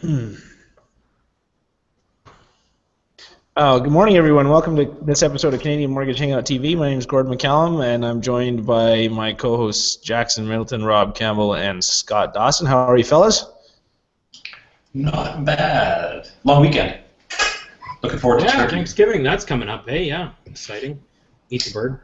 Good morning, everyone. Welcome to this episode of Canadian Mortgage Hangout TV. My name is Gordon McCallum, and I'm joined by my co-hosts Jackson Middleton, Rob Campbell, and Scott Dawson. How are you, fellas? Not bad. Long weekend. Looking forward to turkey. Thanksgiving. That's coming up. Hey, yeah, exciting. Eat the bird.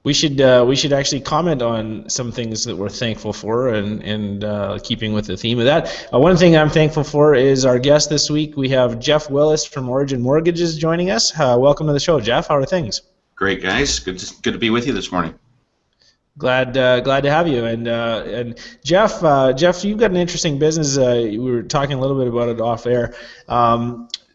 We should actually comment on some things that we're thankful for, and keeping with the theme of that. One thing I'm thankful for is our guest this week. We have Geoff Willis from Origin Mortgages joining us. Welcome to the show, Geoff. How are things? Great, guys. Good to be with you this morning. Glad to have you. And Geoff, you've got an interesting business. We were talking a little bit about it off air.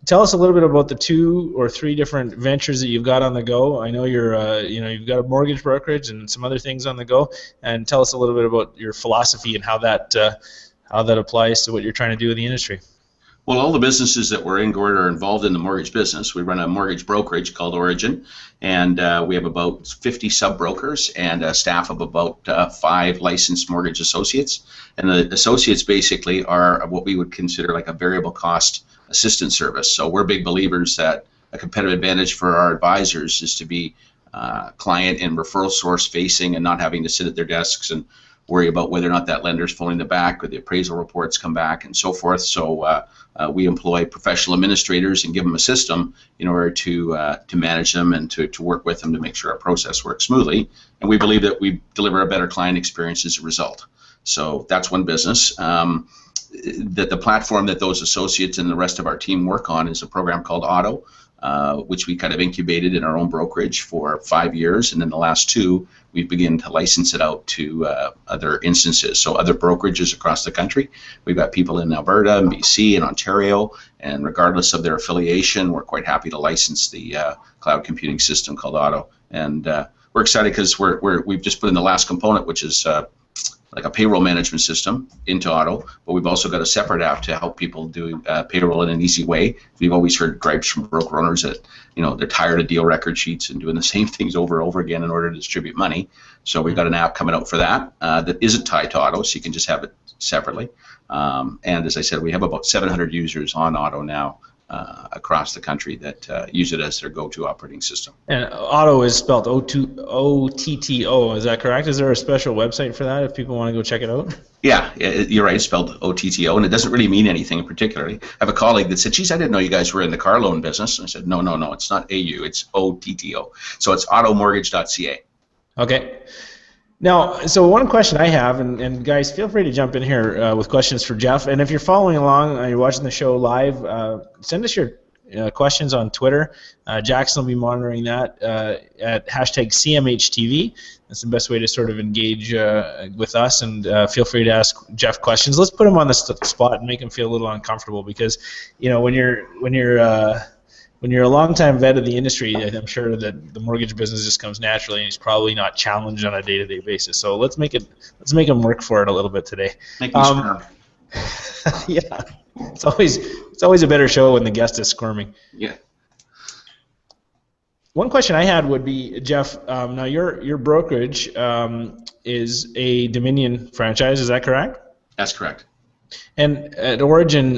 Tell us a little bit about the 2 or 3 different ventures that you've got on the go. I know you've got a mortgage brokerage and some other things on the go. And tell us a little bit about your philosophy and how that applies to what you're trying to do in the industry. Well, all the businesses that we're in, Gord, are involved in the mortgage business. We run a mortgage brokerage called Origin, and we have about 50 sub-brokers and a staff of about 5 licensed mortgage associates. And the associates basically are what we would consider like a variable cost assistance service. So we're big believers that a competitive advantage for our advisors is to be client and referral source facing and not having to sit at their desks and worry about whether or not that lender's phoning the back or the appraisal reports come back and so forth. So we employ professional administrators and give them a system in order to manage them and to work with them to make sure our process works smoothly. And we believe that we deliver a better client experience as a result. So that's one business. The platform that those associates and the rest of our team work on is a program called Auto, which we kind of incubated in our own brokerage for 5 years, and in the last 2, we've begun to license it out to other instances, so other brokerages across the country. We've got people in Alberta and BC and Ontario, and regardless of their affiliation, we're quite happy to license the cloud computing system called Auto. And we're excited because we've just put in the last component, which is like a payroll management system into Auto, but we've also got a separate app to help people do payroll in an easy way. We've always heard gripes from broker owners that they're tired of deal record sheets and doing the same things over and over again in order to distribute money. So we've got an app coming out for that that isn't tied to Auto, so you can just have it separately. And as I said, we have about 700 users on Auto now across the country that use it as their go-to operating system. And Auto is spelled O-T-T-O, is that correct? Is there a special website for that if people want to go check it out? Yeah, you're right, it's spelled O-T-T-O, and it doesn't really mean anything particularly. I have a colleague that said, geez, I didn't know you guys were in the car loan business. And I said, no, it's not A-U, it's O-T-T-O. So it's automortgage.ca. Okay. Now, so one question I have, and guys, feel free to jump in here with questions for Geoff. And if you're following along, you're watching the show live, send us your questions on Twitter. Jackson will be monitoring that at #CMHTV. That's the best way to sort of engage with us, and feel free to ask Geoff questions. Let's put him on the spot and make him feel a little uncomfortable, because when you're a long-time vet of the industry, I'm sure that the mortgage business just comes naturally, and he's probably not challenged on a day-to-day basis. So let's make him work for it a little bit today. Make me squirm. Yeah, it's always a better show when the guest is squirming. Yeah. One question I had would be, Geoff. Now your brokerage is a Dominion franchise. Is that correct? That's correct. And at Origin,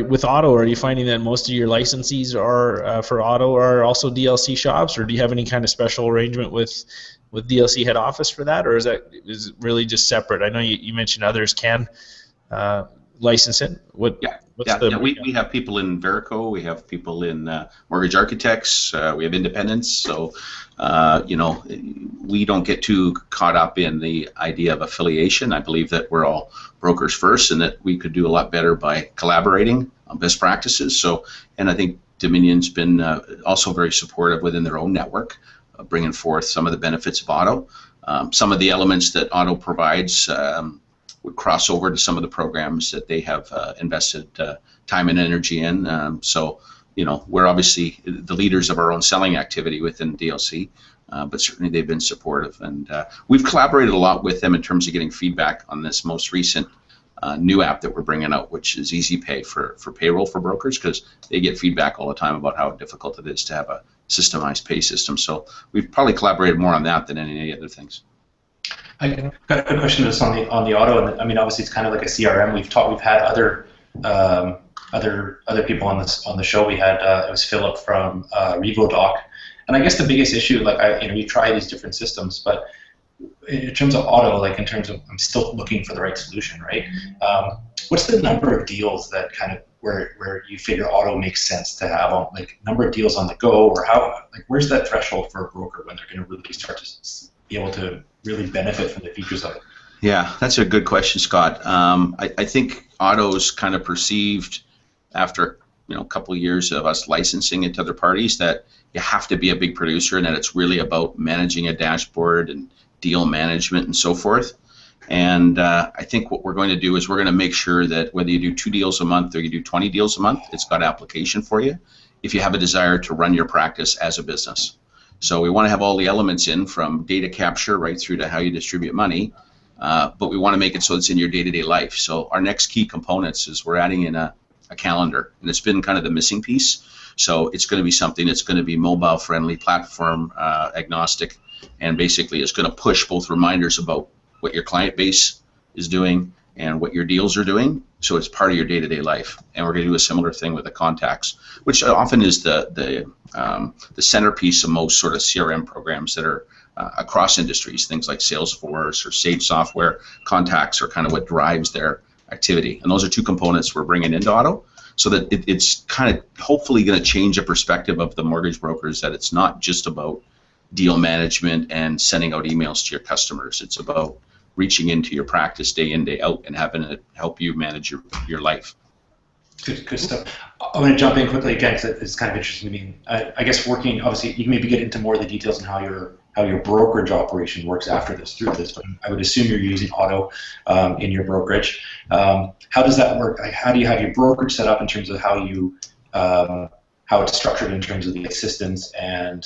with Auto, are you finding that most of your licensees are for Auto are also DLC shops, or do you have any kind of special arrangement with DLC head office for that, or is it really just separate? I know you mentioned others can license it. We have people in Verico, we have people in Mortgage Architects, we have independents, so we don't get too caught up in the idea of affiliation. I believe that we're all brokers first, and that we could do a lot better by collaborating on best practices. So, and I think Dominion's been also very supportive within their own network, bringing forth some of the benefits of Auto. Some of the elements that Auto provides would cross over to some of the programs that they have invested time and energy in. So, we're obviously the leaders of our own selling activity within DLC, but certainly they've been supportive. And we've collaborated a lot with them in terms of getting feedback on this most recent new app that we're bringing out, which is Easy Pay for payroll for brokers, because they get feedback all the time about how difficult it is to have a systemized pay system. So we've probably collaborated more on that than any other things. I got a question just on the Auto, and I mean, obviously it's kind of like a CRM. We've had other other people on the show. We had it was Philip from RevoDoc, and I guess the biggest issue, like we try these different systems, but in terms of auto, like in terms of I'm still looking for the right solution, right? What's the number of deals that kind of where you figure auto makes sense to have on, like number of deals on the go, or how, like where's that threshold for a broker when they're going to really start to be able to really benefit from the features of it? Yeah, that's a good question, Scott. I think auto's kind of perceived after a couple of years of us licensing it to other parties that you have to be a big producer and that it's really about managing a dashboard and deal management and so forth. And I think what we're going to do is we're going to make sure that whether you do 2 deals a month or you do 20 deals a month, it's got application for you if you have a desire to run your practice as a business. So we want to have all the elements in, from data capture right through to how you distribute money, but we want to make it so it's in your day-to-day life. So our next key components is we're adding in a calendar, and it's been kind of the missing piece. So it's going to be something that's going to be mobile friendly, platform agnostic, and basically it's going to push both reminders about what your client base is doing and what your deals are doing, so it's part of your day-to-day life. And we're going to do a similar thing with the contacts, which often is the centerpiece of most sort of CRM programs that are across industries. Things like Salesforce or Sage Software, contacts are kind of what drives their activity. And those are 2 components we're bringing into auto, so that it's kind of hopefully going to change the perspective of the mortgage brokers, that it's not just about deal management and sending out emails to your customers. It's about reaching into your practice day in, day out, and having it help you manage your life. Good stuff. I'm going to jump in quickly again because it's kind of interesting to me. I guess working, obviously, you can maybe get into more of the details on how your brokerage operation works after this, through this, but I would assume you're using auto in your brokerage. How does that work? Like, how do you have your brokerage set up in terms of how you how it's structured in terms of the assistance and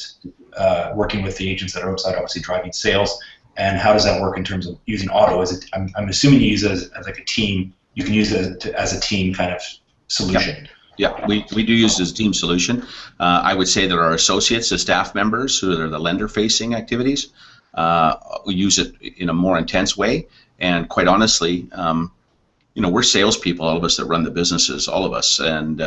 working with the agents that are outside, obviously driving sales? And how does that work in terms of using auto? I'm assuming you use it as like a team. You can use it as a team kind of solution. Yeah, we do use it as a team solution. I would say that our associates, the staff members, who are the lender-facing activities, we use it in a more intense way. And quite honestly, we're salespeople, all of us that run the businesses, all of us. And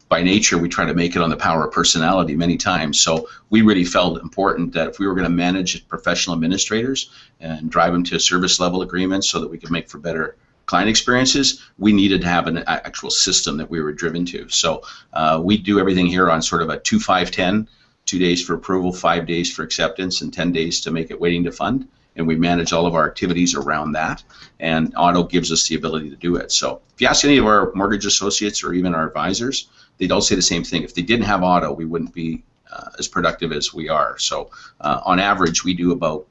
by nature, we try to make it on the power of personality many times. So we really felt important that if we were going to manage professional administrators and drive them to a service level agreement so that we could make for better client experiences, we needed to have an actual system that we were driven to. So we do everything here on sort of a 2-5-10, 2 days for approval, 5 days for acceptance, and 10 days to make it waiting to fund. And we manage all of our activities around that, and auto gives us the ability to do it. So if you ask any of our mortgage associates or even our advisors, they'd all say the same thing. If they didn't have auto, we wouldn't be as productive as we are. So on average, we do about,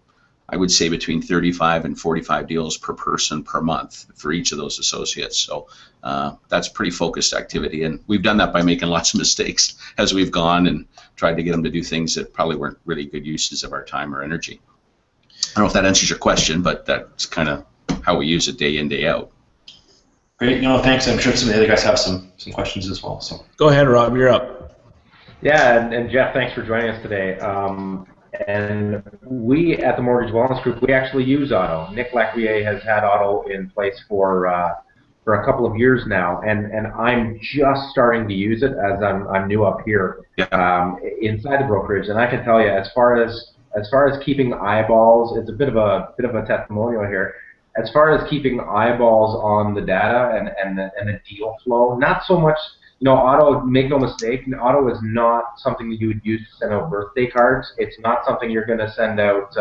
I would say, between 35 and 45 deals per person per month for each of those associates. So that's pretty focused activity, and we've done that by making lots of mistakes as we've gone and tried to get them to do things that probably weren't really good uses of our time or energy. I don't know if that answers your question, but that's kind of how we use it day in, day out. Great. No, thanks. I'm sure some of the other guys have some questions as well. So go ahead, Rob. You're up. Yeah, and Geoff, thanks for joining us today. And we at the Mortgage Wellness Group, we actually use auto. Nick Lacrier has had auto in place for a couple of years now, and I'm just starting to use it as I'm new up here inside the brokerage. And I can tell you, as far as keeping eyeballs, it's a bit of a testimonial here. As far as keeping eyeballs on the data and the deal flow, not so much. Auto, make no mistake, auto is not something that you would use to send out birthday cards. It's not something you're going to send out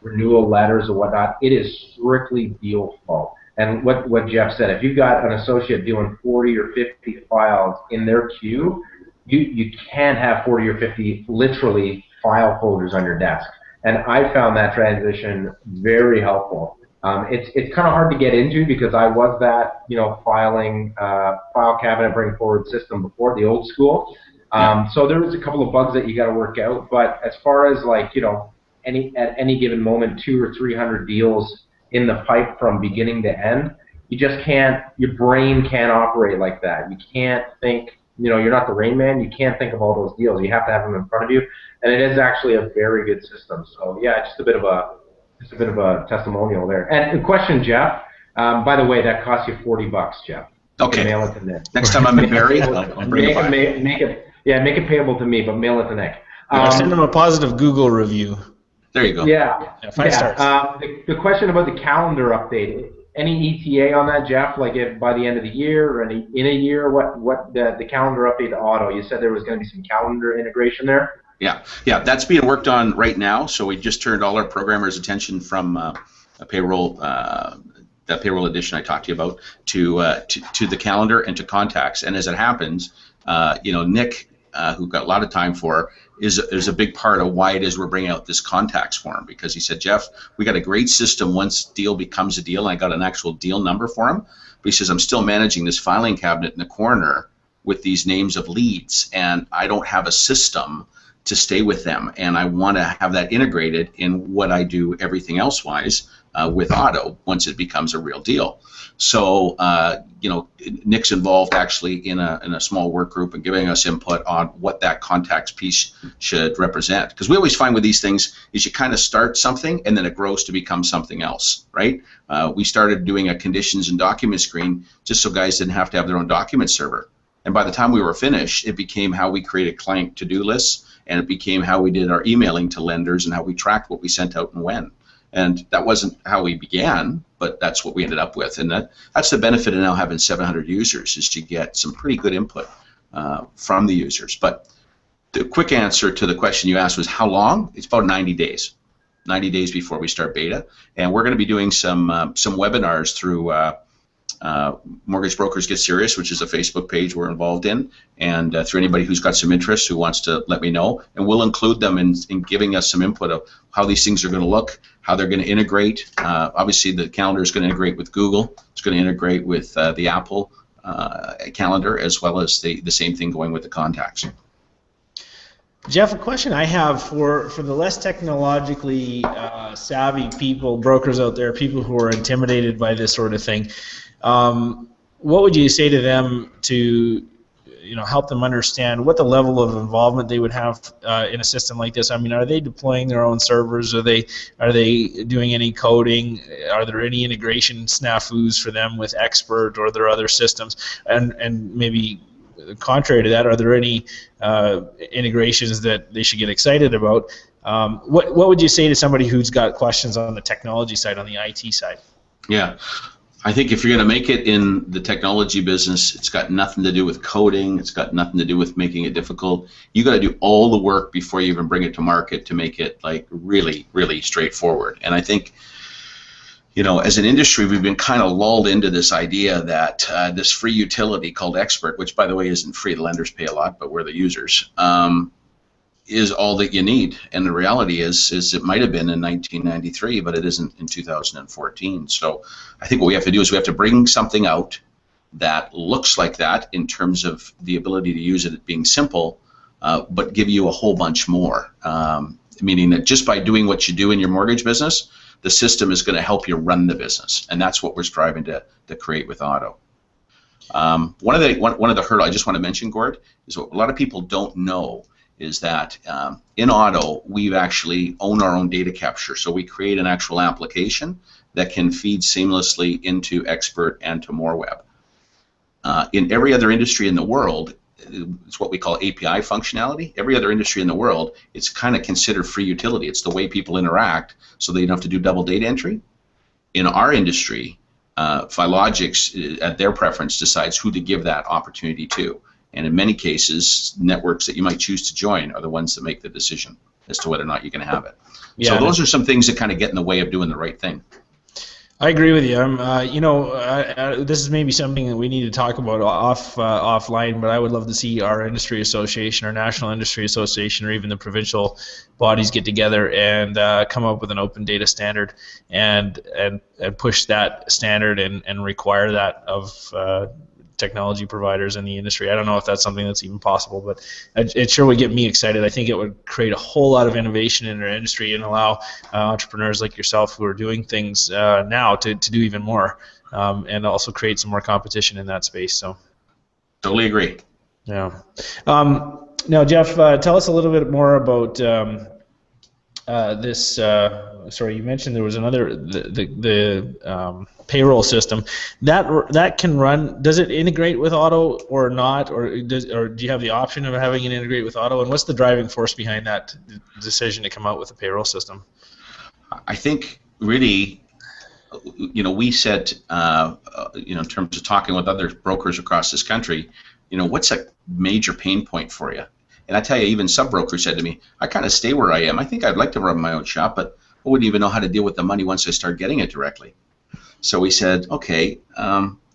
renewal letters or whatnot. It is strictly deal flow. And what Geoff said, if you've got an associate doing 40 or 50 files in their queue, you can't have 40 or 50 literally file folders on your desk. And I found that transition very helpful. It's kind of hard to get into because I was that filing file cabinet bring forward system before, the old school. So there was a couple of bugs that you got to work out. But as far as at any given moment 200 or 300 deals in the pipe from beginning to end, you just can't. Your brain can't operate like that. You can't think. You're not the Rain Man. You can't think of all those deals. You have to have them in front of you, and it is actually a very good system. So yeah, just a bit of a testimonial there. And a question, Geoff. By the way, that costs you $40, Geoff. Okay. Mail it to Nick. Next time I'm in Barrie, I'll bring it by. Make it payable to me, but mail it to Nick. Send them a positive Google review. There you go. Yeah. 5 stars. The question about the calendar update. Any ETA on that, Geoff? Like if by the end of the year or in a year, what the calendar update to Auto? You said there was going to be some calendar integration there. Yeah, that's being worked on right now. So we just turned all our programmers' attention from a payroll, that payroll edition I talked to you about, to the calendar and to contacts. And as it happens, Nick, who got a lot of time for, is a big part of why it is we're bringing out this contacts for him, because he said, Geoff, we got a great system once deal becomes a deal, and I got an actual deal number for him. But he says, I'm still managing this filing cabinet in the corner with these names of leads, and I don't have a system to stay with them, and I want to have that integrated in what I do everything else wise with Auto once it becomes a real deal. So Nick's involved actually in a small work group and giving us input on what that contacts piece should represent, because we always find with these things is you kind of start something and then it grows to become something else, right? We started doing a conditions and document screen just so guys didn't have to have their own document server, and by the time we were finished, it became how we created client to-do lists, and it became how we did our emailing to lenders and how we tracked what we sent out and when. And that wasn't how we began, but that's what we ended up with. And that's the benefit of now having 700 users, is to get some pretty good input from the users. But the quick answer to the question you asked was how long? It's about 90 days. 90 days before we start beta. And we're going to be doing some webinars through Mortgage Brokers Get Serious, which is a Facebook page we're involved in, and through anybody who's got some interest who wants to let me know, and we'll include them in giving us some input of how these things are going to look, how they're going to integrate. Obviously, the calendar is going to integrate with Google. It's going to integrate with the Apple calendar, as well as the same thing going with the contacts. Geoff, a question I have for the less technologically savvy people, brokers out there, people who are intimidated by this sort of thing. What would you say to them to help them understand what the level of involvement they would have in a system like this? I mean, are they deploying their own servers? Are they doing any coding? Are there any integration snafus for them with Expert or their other systems? And maybe contrary to that, are there any integrations that they should get excited about? What would you say to somebody who's got questions on the technology side, on the IT side? Yeah. I think if you're going to make it in the technology business, it's got nothing to do with coding. It's got nothing to do with making it difficult. You got to do all the work before you even bring it to market to make it like really, really straightforward. And I think, as an industry, we've been kind of lulled into this idea that this free utility called Expert, which by the way isn't free, the lenders pay a lot, but we're the users, is all that you need. And the reality is it might have been in 1993, but it isn't in 2014. So I think what we have to do is we have to bring something out that looks like that in terms of the ability to use it being simple, but give you a whole bunch more. Meaning that just by doing what you do in your mortgage business, the system is going to help you run the business. And that's what we're striving to create with Auto. One of the hurdles I just want to mention, Gord, is what a lot of people don't know is that in Auto, we actually own our own data capture. So we create an actual application that can feed seamlessly into Expert and to MoreWeb. In every other industry in the world, it's what we call API functionality. Every other industry in the world, it's kind of considered free utility. It's the way people interact, so they don't have to do double data entry. In our industry, Filogix, at their preference, decides who to give that opportunity to. And in many cases, networks that you might choose to join are the ones that make the decision as to whether or not you can have it. Yeah, so those are some things that kind of get in the way of doing the right thing. I agree with you. This is maybe something that we need to talk about offline, but I would love to see our industry association, our national industry association, or even the provincial bodies get together and come up with an open data standard and push that standard and require that of technology providers in the industry. I don't know if that's something that's even possible, but it sure would get me excited. I think it would create a whole lot of innovation in our industry and allow entrepreneurs like yourself who are doing things now to do even more, and also create some more competition in that space. So, totally agree. Yeah. Now, Geoff, tell us a little bit more about this sorry, you mentioned there was another the payroll system that can run. Does it integrate with auto or not, or do you have the option of having it integrate with auto? And what's the driving force behind that decision to come out with a payroll system? I think really, we said, in terms of talking with other brokers across this country, what's a major pain point for you? And I tell you, even some brokers said to me, I kind of stay where I am. I think I'd like to run my own shop, but I wouldn't even know how to deal with the money once I start getting it directly. So we said, okay,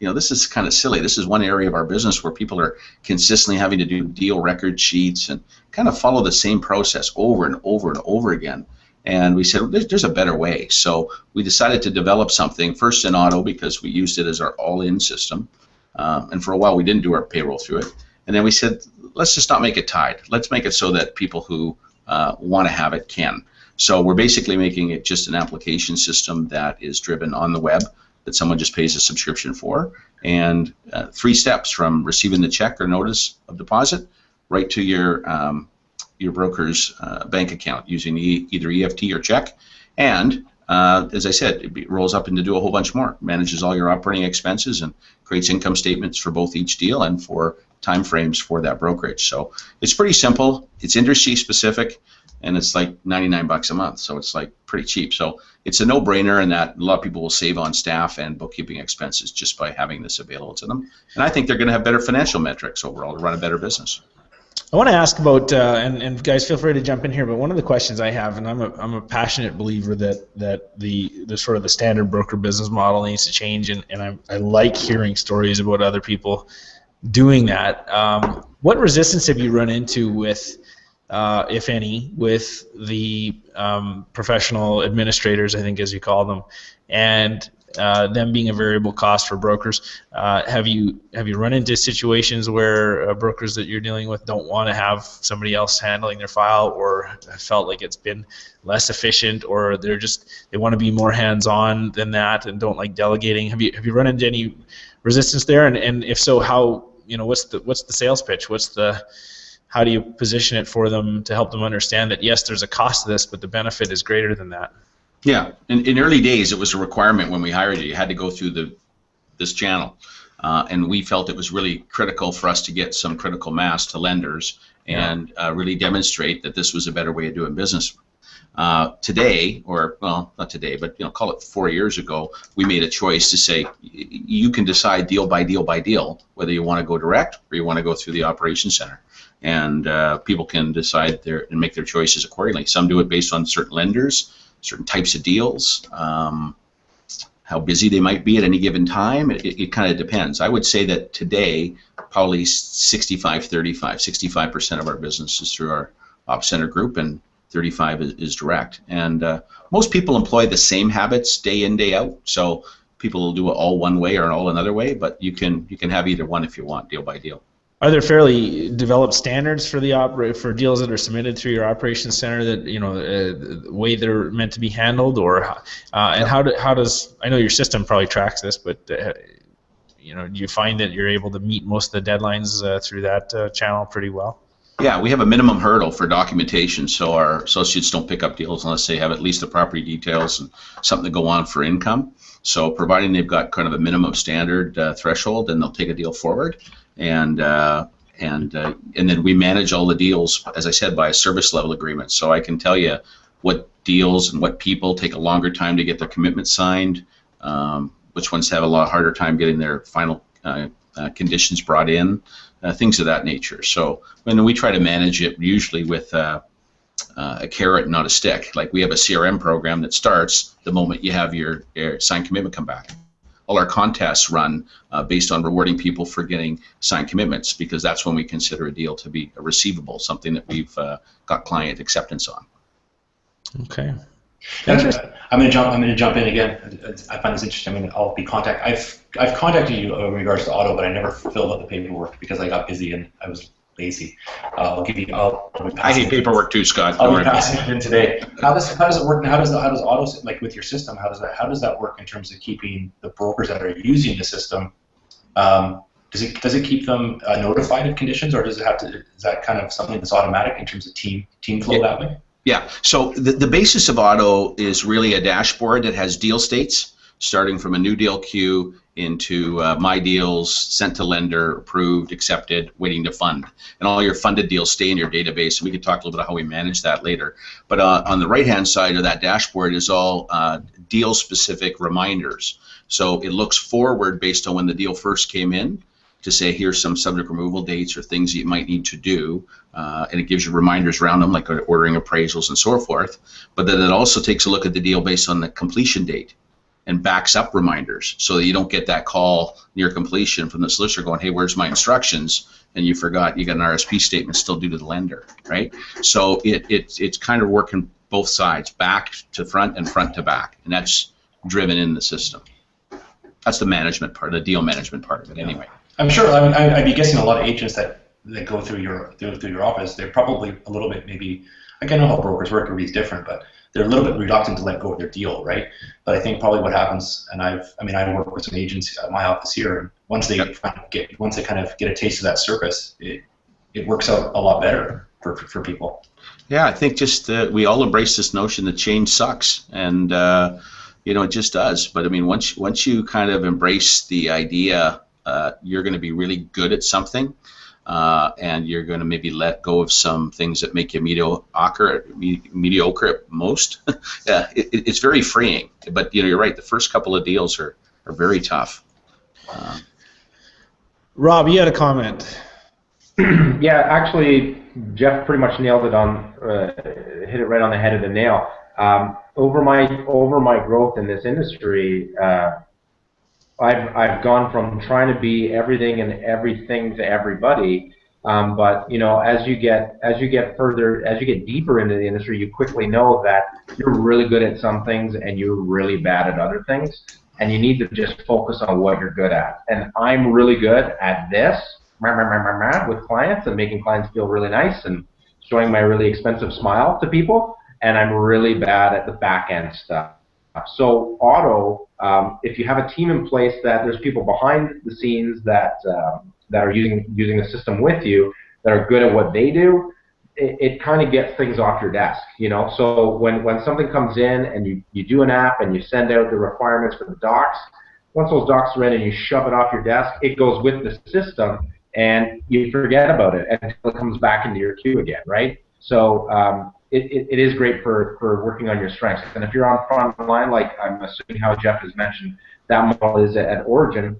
this is kind of silly. This is one area of our business where people are consistently having to do deal record sheets and kind of follow the same process over and over and over again. And we said, there's a better way. So we decided to develop something, first in auto, because we used it as our all-in system. And for a while, we didn't do our payroll through it. And then we said, let's just not make it tied. Let's make it so that people who want to have it can. So we're basically making it just an application system that is driven on the web, that someone just pays a subscription for. And 3 steps from receiving the check or notice of deposit right to your broker's bank account using either EFT or check. And as I said, it rolls up into do a whole bunch more. Manages all your operating expenses and creates income statements for both each deal and for time frames for that brokerage. So it's pretty simple. It's industry specific, and it's like $99 a month. So it's like pretty cheap. So it's a no-brainer in that a lot of people will save on staff and bookkeeping expenses just by having this available to them. And I think they're going to have better financial metrics overall to run a better business. I want to ask about, and guys, feel free to jump in here. But one of the questions I have, and I'm a passionate believer that the sort of the standard broker business model needs to change, and I like hearing stories about other people doing that. What resistance have you run into with, if any, with the professional administrators, I think as you call them, and them being a variable cost for brokers? Have you run into situations where brokers that you're dealing with don't want to have somebody else handling their file, or felt like it's been less efficient, or they want to be more hands-on than that and don't like delegating? Have you run into any resistance there? And if so, how, what's the sales pitch? How do you position it for them to help them understand that yes, there's a cost to this, but the benefit is greater than that? Yeah, in early days, it was a requirement when we hired you. You had to go through this channel, and we felt it was really critical for us to get some critical mass to lenders and really demonstrate that this was a better way of doing business. Today, or well, not today, but call it 4 years ago, we made a choice to say you can decide deal by deal by deal whether you want to go direct or you want to go through the operations center, and people can decide and make their choices accordingly. Some do it based on certain lenders, certain types of deals, how busy they might be at any given time. It kind of depends. I would say that today, probably 65-35, 65% of our business is through our op center group, and 35 is direct. And most people employ the same habits day in, day out. So people will do it all one way or all another way, but you can have either one if you want, deal by deal. Are there fairly developed standards for for deals that are submitted through your operations center that the way they're meant to be handled, or and how does, I know your system probably tracks this, but do you find that you're able to meet most of the deadlines through that channel pretty well? Yeah, we have a minimum hurdle for documentation, so our associates don't pick up deals unless they have at least the property details and something to go on for income. So providing they've got kind of a minimum standard threshold, then they'll take a deal forward. And then we manage all the deals, as I said, by a service level agreement. So I can tell you what deals and what people take a longer time to get their commitment signed, which ones have a lot harder time getting their final conditions brought in, things of that nature. So when we try to manage it, usually with a carrot, not a stick. Like we have a CRM program that starts the moment you have your signed commitment come back. All our contests run based on rewarding people for getting signed commitments, because that's when we consider a deal to be a receivable, something that we've got client acceptance on. Okay. I'm going to jump in again. I find this interesting. I'll be I've contacted you in regards to auto, but I never filled out the paperwork because I got busy and I was lazy. I hate paperwork too, Scott. I'll be passing it in today. How does it work? How does auto, like with your system? How does that work in terms of keeping the brokers that are using the system? Does it keep them notified of conditions, or is that kind of something that's automatic in terms of team flow that way? Yeah, so the basis of auto is really a dashboard that has deal states, starting from a new deal queue into my deals, sent to lender, approved, accepted, waiting to fund. And all your funded deals stay in your database, and we can talk a little bit about how we manage that later. But on the right-hand side of that dashboard is all deal-specific reminders. So it looks forward based on when the deal first came in, to say here's some subject removal dates or things that you might need to do, and it gives you reminders around them, like ordering appraisals and so forth. But then it also takes a look at the deal based on the completion date and backs up reminders, so that you don't get that call near completion from the solicitor going, hey, where's my instructions? And you forgot you got an RSP statement still due to the lender, right? So it's kind of working both sides, back to front and front to back, and that's driven in the system. That's the management part, the deal management part of it, anyway. I'm sure. I mean, I'd be guessing a lot of agents that go through your office, they're probably a little bit maybe. Like I know how brokers work, everybody's different, but they're a little bit reluctant to let go of their deal, right? But I think probably what happens, and I work with some agents at my office here, and once they kind of get a taste of that service, it works out a lot better for people. Yeah, I think just we all embrace this notion that change sucks, and it just does. But I mean, once you kind of embrace the idea. You're going to be really good at something, and you're going to maybe let go of some things that make you mediocre at most. Yeah, it's very freeing. But you're right. The first couple of deals are very tough. Rob, you had a comment. Yeah, actually, Geoff pretty much nailed it on, hit it right on the head of the nail. Over my growth in this industry. I've gone from trying to be everything and everything to everybody, but as you get deeper into the industry, you quickly know that you're really good at some things and you're really bad at other things, and you need to just focus on what you're good at. And I'm really good at this with clients and making clients feel really nice and showing my really expensive smile to people, and I'm really bad at the back end stuff. So auto, if you have a team in place that there's people behind the scenes that are using the system with you that are good at what they do, it kind of gets things off your desk, So when something comes in and you do an app and you send out the requirements for the docs, once those docs are in and you shove it off your desk, it goes with the system and you forget about it until it comes back into your queue again, right? So it is great for working on your strengths. And if you're on front line, like I'm assuming how Geoff has mentioned, that model is at Origin,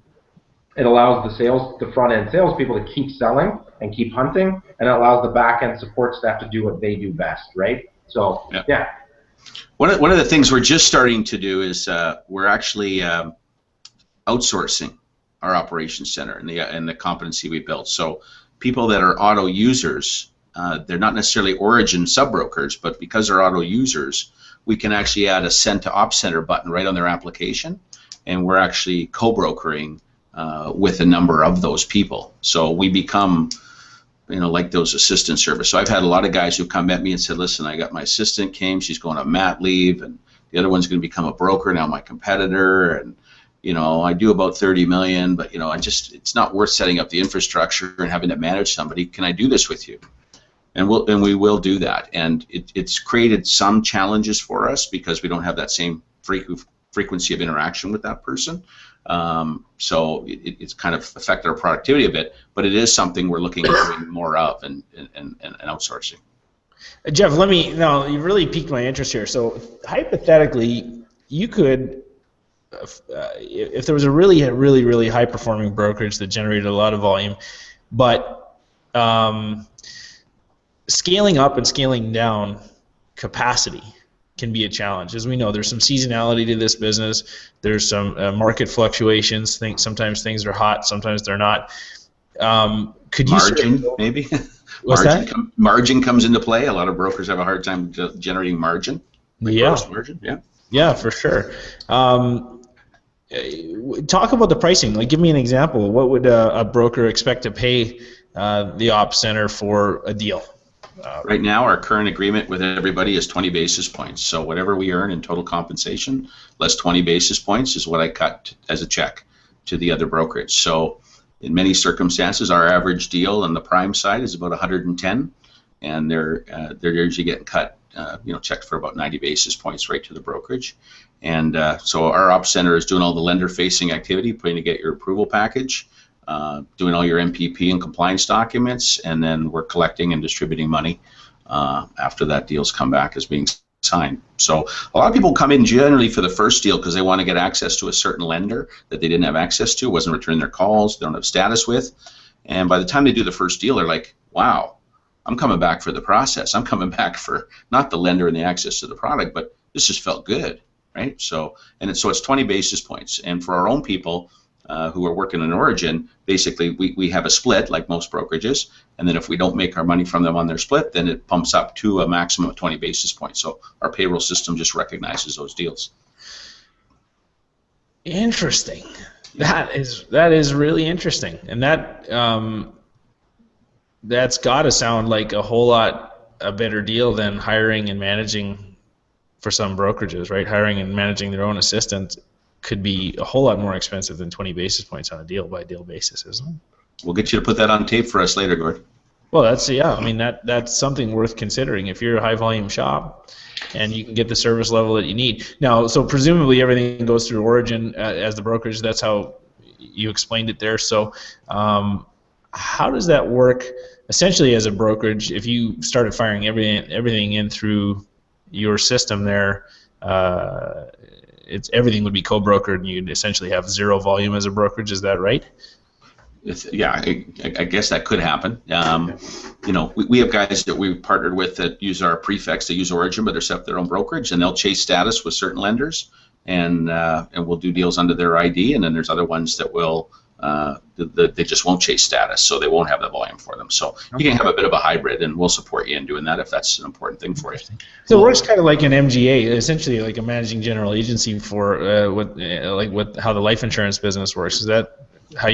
it allows the front end salespeople to keep selling and keep hunting, and it allows the back end support staff to do what they do best, right? So yeah. One of the things we're just starting to do is we're actually outsourcing our operations center and the competency we built. So people that are auto users. They're not necessarily Origin sub-brokers, but because they're auto users, we can actually add a send to op center button right on their application, and we're actually co-brokering with a number of those people. So we become, like those assistant service. So I've had a lot of guys who come at me and said, listen, I got my assistant came, she's going on mat leave, and the other one's going to become a broker, now my competitor, and I do about 30 million, but it's not worth setting up the infrastructure and having to manage somebody. Can I do this with you? And we will do that, and it's created some challenges for us because we don't have that same frequency of interaction with that person. So it's kind of affected our productivity a bit, but it is something we're looking at doing more of and outsourcing. Geoff, now you really piqued my interest here. So hypothetically, you could, if there was a really high performing brokerage that generated a lot of volume, but scaling up and scaling down capacity can be a challenge. As we know, there's some seasonality to this business. There's some market fluctuations. Sometimes things are hot, sometimes they're not. Could you margin, maybe? What's that? Margin comes into play. A lot of brokers have a hard time generating margin. Gross margin, yeah. Yeah, for sure. Talk about the pricing. Like, give me an example. What would a broker expect to pay the ops center for a deal? Right now, our current agreement with everybody is 20 basis points. So whatever we earn in total compensation, less 20 basis points is what I cut as a check to the other brokerage. So in many circumstances, our average deal on the prime side is about 110, and they're usually getting cut checked for about 90 basis points right to the brokerage. And so our ops center is doing all the lender-facing activity, putting together your approval package, doing all your MPP and compliance documents, and then we're collecting and distributing money after that deal's come back as being signed. So a lot of people come in generally for the first deal because they want to get access to a certain lender that they didn't have access to, wasn't returning their calls, they don't have status with. And by the time they do the first deal, they're like, wow, I'm coming back for the process. I'm coming back for not the lender and the access to the product, but this just felt good, right? So it's 20 basis points. And for our own people who are working in Origin, basically we have a split like most brokerages, and then if we don't make our money from them on their split, then it pumps up to a maximum of 20 basis points. So our payroll system just recognizes those deals. Interesting. That is really interesting, and that's got to sound like a whole lot a better deal than hiring and managing for some brokerages, right? Hiring and managing their own assistant could be a whole lot more expensive than 20 basis points on a deal-by-deal basis, isn't it? We'll get you to put that on tape for us later, Gord. Well, that's something worth considering if you're a high-volume shop and you can get the service level that you need. Now, so presumably everything goes through Origin as the brokerage. That's how you explained it there. So how does that work essentially as a brokerage if you started firing everything in through your system there? Everything would be co-brokered and you'd essentially have zero volume as a brokerage. Is that right? Yeah, I guess that could happen. We have guys that we've partnered with that use our prefix. They use Origin, but they're set up their own brokerage, and they'll chase status with certain lenders, and we'll do deals under their ID. And then there's other ones that will they just won't chase status, so they won't have the volume for them. So you can have a bit of a hybrid, and we'll support you in doing that if that's an important thing for you. So it works kind of like an MGA, essentially like a managing general agency for how the life insurance business works. Is that how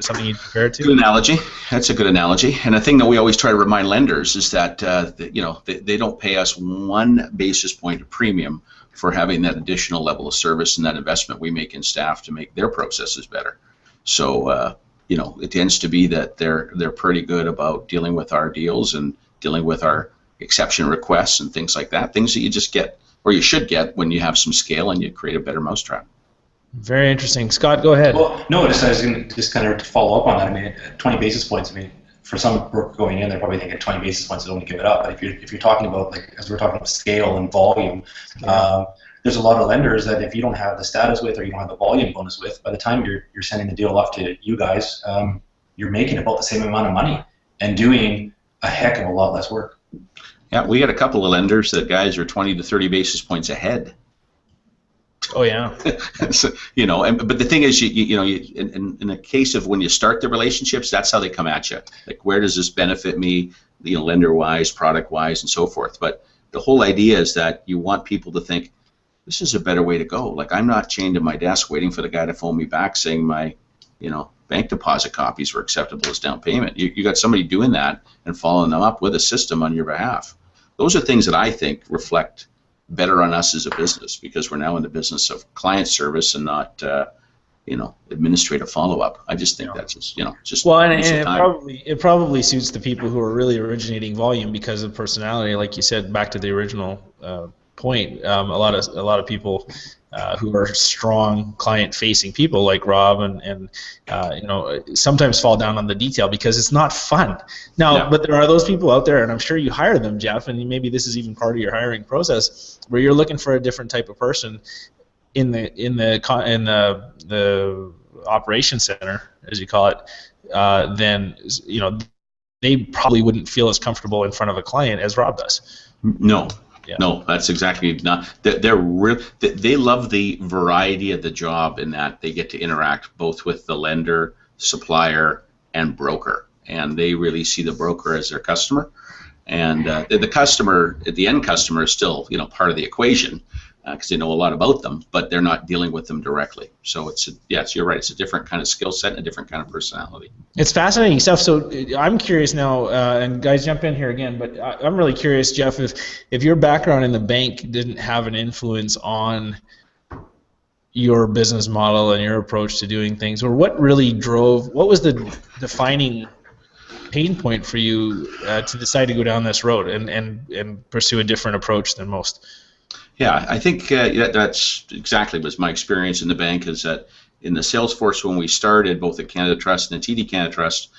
something you'd compare it to? Good analogy. That's a good analogy. And the thing that we always try to remind lenders is that they don't pay us 1 basis point of premium for having that additional level of service and that investment we make in staff to make their processes better. So it tends to be that they're pretty good about dealing with our deals and dealing with our exception requests and things like that. Things that you just get, or you should get, when you have some scale and you create a better mousetrap. Very interesting. Scott, go ahead. Well, no, I was going to just kind of follow up on that. I mean, 20 basis points, for some broker going in, they're probably thinking 20 basis points, they don't want to give it up. But if you're talking about, like, as we're talking about scale and volume, there's a lot of lenders that if you don't have the status with or you don't have the volume bonus with, by the time you're sending the deal off to you guys, you're making about the same amount of money and doing a heck of a lot less work. Yeah, we had a couple of lenders that guys are 20 to 30 basis points ahead. Oh yeah. So, but the thing is, in the case of when you start the relationships, that's how they come at you. Like, where does this benefit me, lender-wise, product-wise, and so forth. But the whole idea is that you want people to think, this is a better way to go. Like, I'm not chained to my desk waiting for the guy to phone me back saying my, bank deposit copies were acceptable as down payment. You got somebody doing that and following them up with a system on your behalf. Those are things that I think reflect better on us as a business, because we're now in the business of client service and not administrative follow-up. I just think that's just well, and it probably suits the people who are really originating volume because of personality, like you said. Back to the original point, a lot of people who are strong client-facing people like Rob and sometimes fall down on the detail because it's not fun. Now, but there are those people out there, and I'm sure you hire them, Geoff, and maybe this is even part of your hiring process, where you're looking for a different type of person in the operation center, as you call it. Then they probably wouldn't feel as comfortable in front of a client as Rob does. No. Yeah. No, that's exactly not. They love the variety of the job in that they get to interact both with the lender, supplier, and broker, and they really see the broker as their customer, and the customer, the end customer, is still part of the equation because they know a lot about them, but they're not dealing with them directly. So you're right. It's a different kind of skill set and a different kind of personality. It's fascinating stuff. So I'm curious now, and guys, jump in here again. But I'm really curious, Geoff, if your background in the bank didn't have an influence on your business model and your approach to doing things, or what really drove? What was the defining pain point for you to decide to go down this road and pursue a different approach than most? Yeah, I think that's exactly was my experience in the bank. Is that in the sales force when we started, both at Canada Trust and at TD Canada Trust,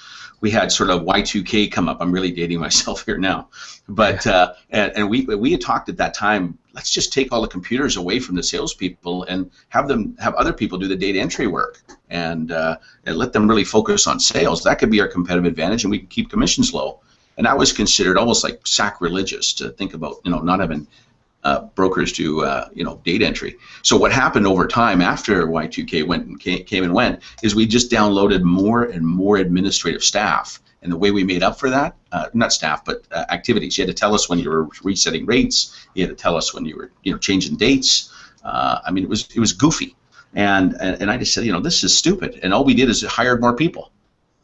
we had sort of Y2K come up. I'm really dating myself here now, but and we had talked at that time. Let's just take all the computers away from the salespeople and have other people do the data entry work, and let them really focus on sales. That could be our competitive advantage, and we can keep commissions low. And that was considered almost like sacrilegious to think about, not having brokers do data entry. So what happened over time after Y2K came and went is we just downloaded more and more administrative staff, and the way we made up for that, not staff but activities. You had to tell us when you were resetting rates. You had to tell us when you were changing dates. I mean, it was goofy, and I just said, this is stupid. And all we did is hired more people.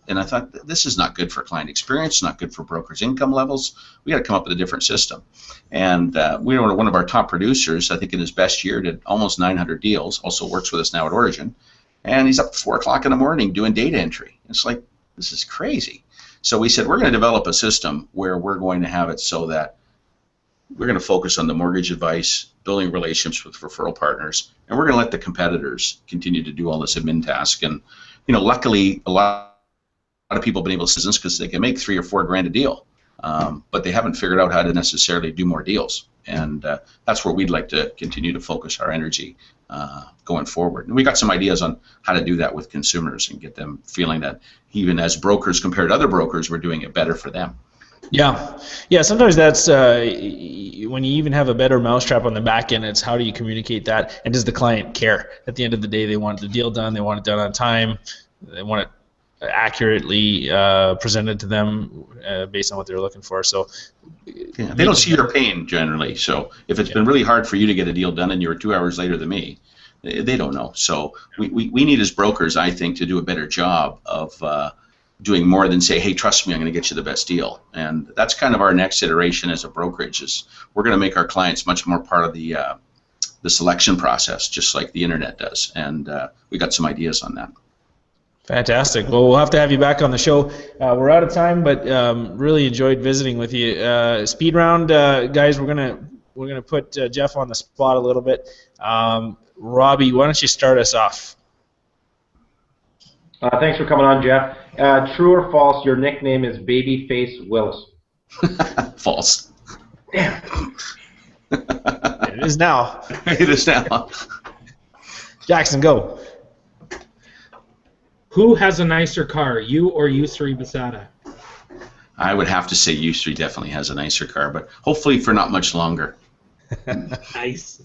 And I thought, this is not good for client experience, not good for brokers' income levels. We got to come up with a different system. And we were one of our top producers, I think in his best year, did almost 900 deals, also works with us now at Origin. And he's up at 4 o'clock in the morning doing data entry. It's like, this is crazy. So we said, we're going to develop a system where we're going to have it so that we're going to focus on the mortgage advice, building relationships with referral partners, and we're going to let the competitors continue to do all this admin task. And, luckily, a lot of people have been able to business because they can make $3 or $4 grand a deal, but they haven't figured out how to necessarily do more deals, and that's where we'd like to continue to focus our energy going forward. And we got some ideas on how to do that with consumers and get them feeling that even as brokers compared to other brokers, we're doing it better for them. Yeah. Sometimes that's when you even have a better mousetrap on the back end. It's how do you communicate that, and does the client care? At the end of the day, they want the deal done. They want it done on time. They want it accurately presented to them based on what they're looking for. So they don't see your pain generally. So if it's been really hard for you to get a deal done and you're 2 hours later than me, they don't know. So we need as brokers, I think, to do a better job of doing more than say, hey, trust me, I'm going to get you the best deal. And that's kind of our next iteration as a brokerage. Is we're going to make our clients much more part of the selection process, just like the internet does. And we got some ideas on that. Fantastic. Well, we'll have to have you back on the show. We're out of time, but really enjoyed visiting with you. Speed round, guys. We're gonna put Geoff on the spot a little bit. Robbie, why don't you start us off? Thanks for coming on, Geoff. True or false? Your nickname is Babyface Willis. False. Damn. It is now. It is now. Jackson, go. Who has a nicer car, you or U3 Basada? I would have to say U3 definitely has a nicer car, but hopefully for not much longer. Nice.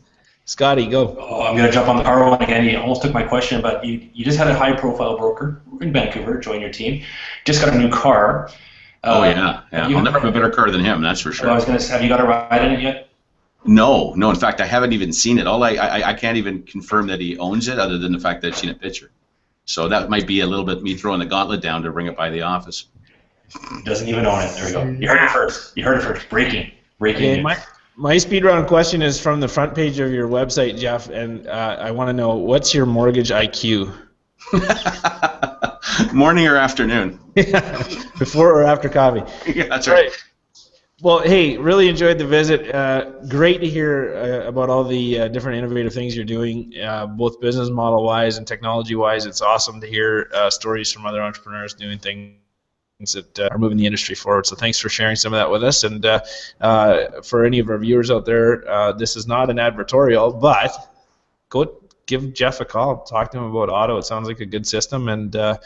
Scotty, go. Oh, I'm going to jump on the car one again. You almost took my question, but you just had a high-profile broker in Vancouver join your team. Just got a new car. Yeah. I'll never have a better car than him, that's for sure. I was going to say, have you got a ride in it yet? No. In fact, I haven't even seen it. I can't even confirm that he owns it, other than the fact that I've seen a picture. So that might be a little bit me throwing the gauntlet down to bring it by the office. Doesn't even own it. There we go. You heard it first. Breaking. Okay, my speed round question is from the front page of your website, Geoff, and I want to know, what's your mortgage IQ? Morning or afternoon? Before or after coffee? Yeah, that's right. Well, hey, really enjoyed the visit. Great to hear about all the different innovative things you're doing, both business model-wise and technology-wise. It's awesome to hear stories from other entrepreneurs doing things that are moving the industry forward. So thanks for sharing some of that with us. And for any of our viewers out there, this is not an advertorial, but go give Geoff a call. Talk to him about auto. It sounds like a good system, and look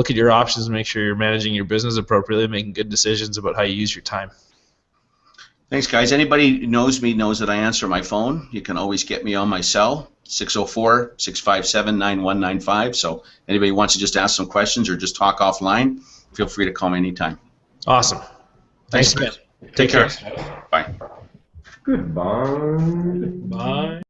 at your options and make sure you're managing your business appropriately, making good decisions about how you use your time. Thanks, guys. Anybody who knows me knows that I answer my phone. You can always get me on my cell, 604-657-9195. So anybody who wants to just ask some questions or just talk offline, feel free to call me anytime. Awesome. Thanks again. Take care. Bye. Goodbye. Bye.